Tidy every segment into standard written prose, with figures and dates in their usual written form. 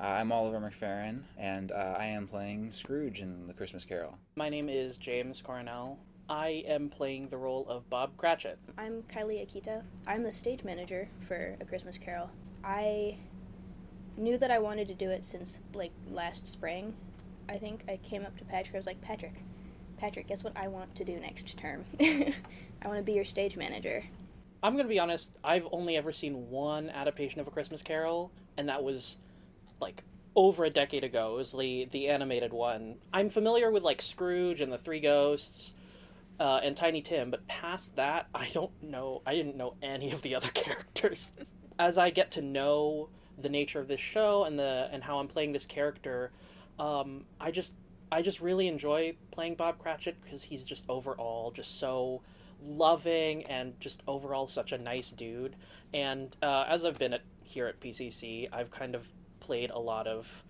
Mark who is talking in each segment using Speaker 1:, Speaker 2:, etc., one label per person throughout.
Speaker 1: I'm Oliver McPherren, and I am playing Scrooge in The Christmas Carol.
Speaker 2: My name is James Coronel. I am playing the role of Bob Cratchit.
Speaker 3: I'm Kylie Akita. I'm the stage manager for A Christmas Carol. I knew that I wanted to do it since, last spring. I think I came up to Patrick. I was like, Patrick, guess what I want to do next term? I want to be your stage manager.
Speaker 2: I'm going to be honest, I've only ever seen one adaptation of A Christmas Carol, and that was, over a decade ago. It was the animated one. I'm familiar with, Scrooge and the Three Ghosts, and Tiny Tim, but past that, I didn't know any of the other characters. As I get to know the nature of this show and how I'm playing this character, I just really enjoy playing Bob Cratchit because he's just overall just so loving and just overall such a nice dude. And as I've been here at PCC, I've kind of played a lot of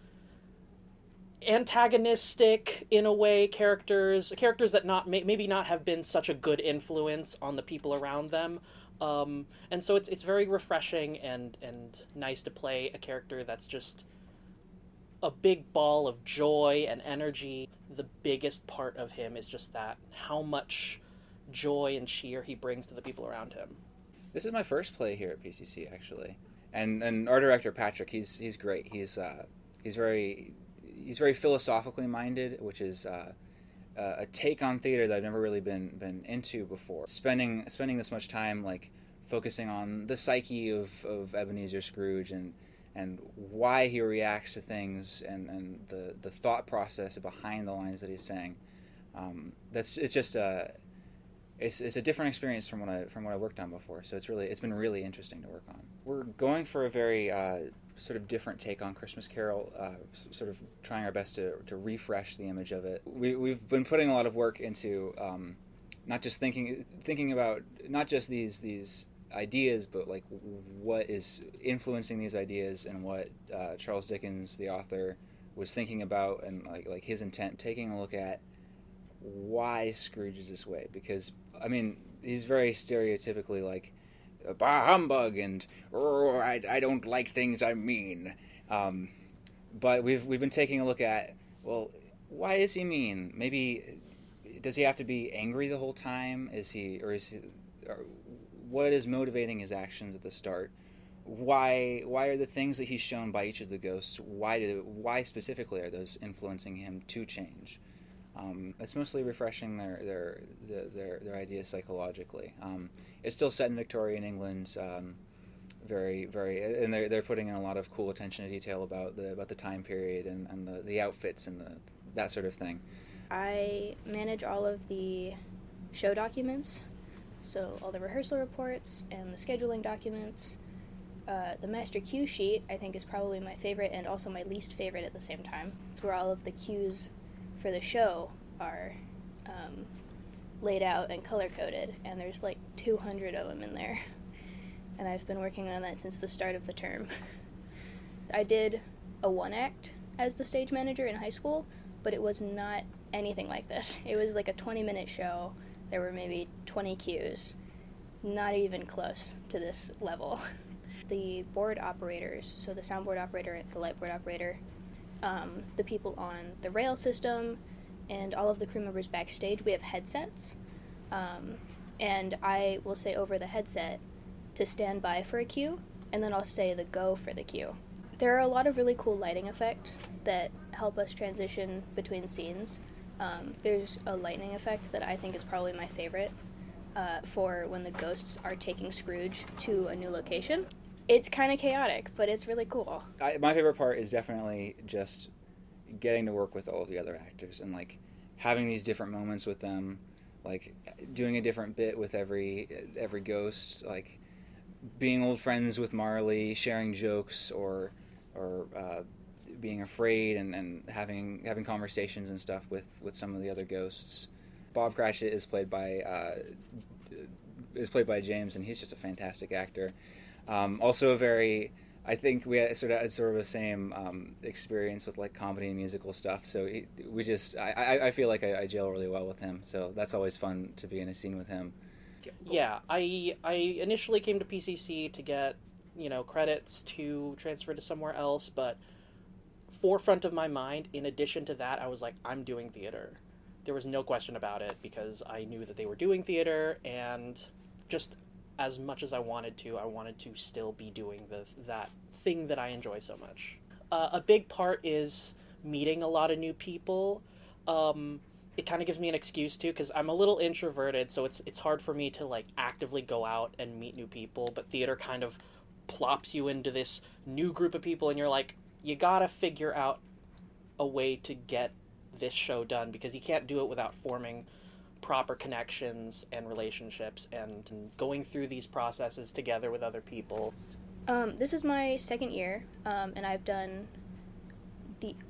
Speaker 2: antagonistic, in a way, characters that maybe not have been such a good influence on the people around them. And so it's very refreshing and nice to play a character that's just a big ball of joy and energy. The biggest part of him is just that, how much joy and cheer he brings to the people around him.
Speaker 1: This is my first play here at PCC, actually, and our director Patrick, he's great. He's very philosophically minded, which is a take on theater that I've never really been into before. Spending this much time focusing on the psyche of Ebenezer Scrooge and why he reacts to things and the thought process behind the lines that he's saying. It's a different experience from what I worked on before. So it's been really interesting to work on. We're going for a very sort of different take on Christmas Carol, sort of trying our best to refresh the image of it. We've been putting a lot of work into not just thinking about not just these ideas, but what is influencing these ideas and what Charles Dickens, the author, was thinking about, and his intent, taking a look at why Scrooge is this way, because he's very stereotypically bah humbug and I don't like things I mean, but we've been taking a look at, well, why is he mean? Maybe does he have to be angry the whole time? What is motivating his actions at the start? Why are the things that he's shown by each of the ghosts? Why specifically are those influencing him to change? It's mostly refreshing their ideas psychologically. It's still set in Victorian England, very very, and they're putting in a lot of cool attention to detail about the time period and the outfits and that sort of thing.
Speaker 3: I manage all of the show documents, so all the rehearsal reports and the scheduling documents. The master cue sheet, I think, is probably my favorite and also my least favorite at the same time. It's where all of the cues for the show are laid out and color-coded, and there's 200 of them in there. And I've been working on that since the start of the term. I did a one-act as the stage manager in high school, but it was not anything like this. It was a 20-minute show. There were maybe 20 cues. Not even close to this level. The board operators, so the soundboard operator, the lightboard operator, the people on the rail system, and all of the crew members backstage, we have headsets, and I will say over the headset to stand by for a cue, and then I'll say the go for the cue. There are a lot of really cool lighting effects that help us transition between scenes. There's a lightning effect that I think is probably my favorite for when the ghosts are taking Scrooge to a new location. It's kind of chaotic, but it's really cool.
Speaker 1: My favorite part is definitely just getting to work with all of the other actors and having these different moments with them, doing a different bit with every ghost, being old friends with Marley, sharing jokes, or being afraid and having conversations and stuff with some of the other ghosts. Bob Cratchit is played by James, and he's just a fantastic actor. Also I think we had sort of the same experience with comedy and musical stuff. So I feel like I gel really well with him. So that's always fun to be in a scene with him.
Speaker 2: Yeah, I initially came to PCC to get credits to transfer to somewhere else, but forefront of my mind. In addition to that, I was like, I'm doing theater. There was no question about it because I knew that they were doing theater, and just as much as I wanted to still be doing that thing that I enjoy so much. A big part is meeting a lot of new people. It kind of gives me an excuse too, because I'm a little introverted, so it's hard for me to like actively go out and meet new people, but theater kind of plops you into this new group of people, and you're like, you gotta figure out a way to get this show done, because you can't do it without forming proper connections and relationships and going through these processes together with other people.
Speaker 3: This is my second year, and I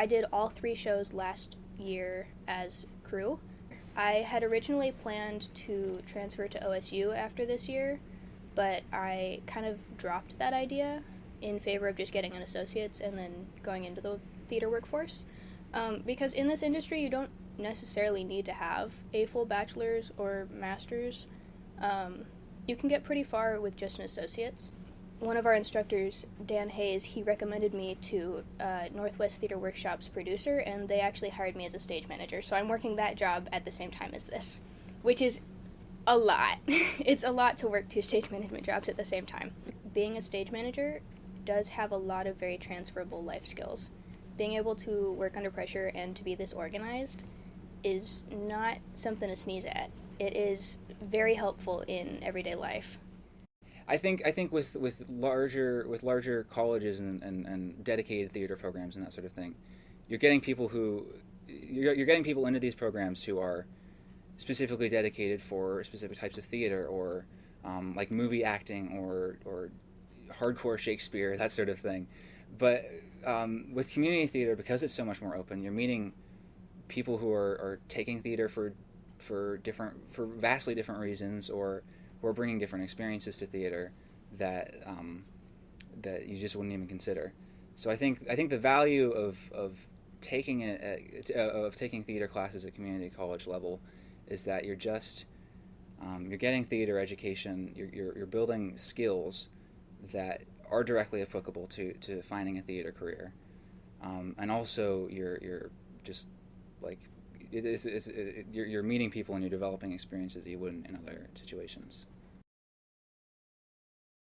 Speaker 3: did all 3 shows last year as crew. I had originally planned to transfer to OSU after this year, but I kind of dropped that idea in favor of just getting an associate's and then going into the theater workforce. Because in this industry, you don't necessarily need to have a full bachelor's or master's. You can get pretty far with just an associate's. One of our instructors, Dan Hayes, he recommended me to Northwest Theater Workshop's producer, and they actually hired me as a stage manager. So I'm working that job at the same time as this, which is a lot. It's a lot to work 2 stage management jobs at the same time. Being a stage manager does have a lot of very transferable life skills. Being able to work under pressure and to be this organized is not something to sneeze at. It is very helpful in everyday life.
Speaker 1: I think with larger colleges and dedicated theater programs and that sort of thing, you're getting people into these programs who are specifically dedicated for specific types of theater, or like movie acting or hardcore Shakespeare, that sort of thing. But with community theater, because it's so much more open, you're meeting people who are taking theater for vastly different reasons, or who are bringing different experiences to theater that you just wouldn't even consider. So I think the value of taking theater classes at community college level is that you're getting theater education. You're building skills that are directly applicable to finding a theater career, and also you're just like you're meeting people and you're developing experiences that you wouldn't in other situations.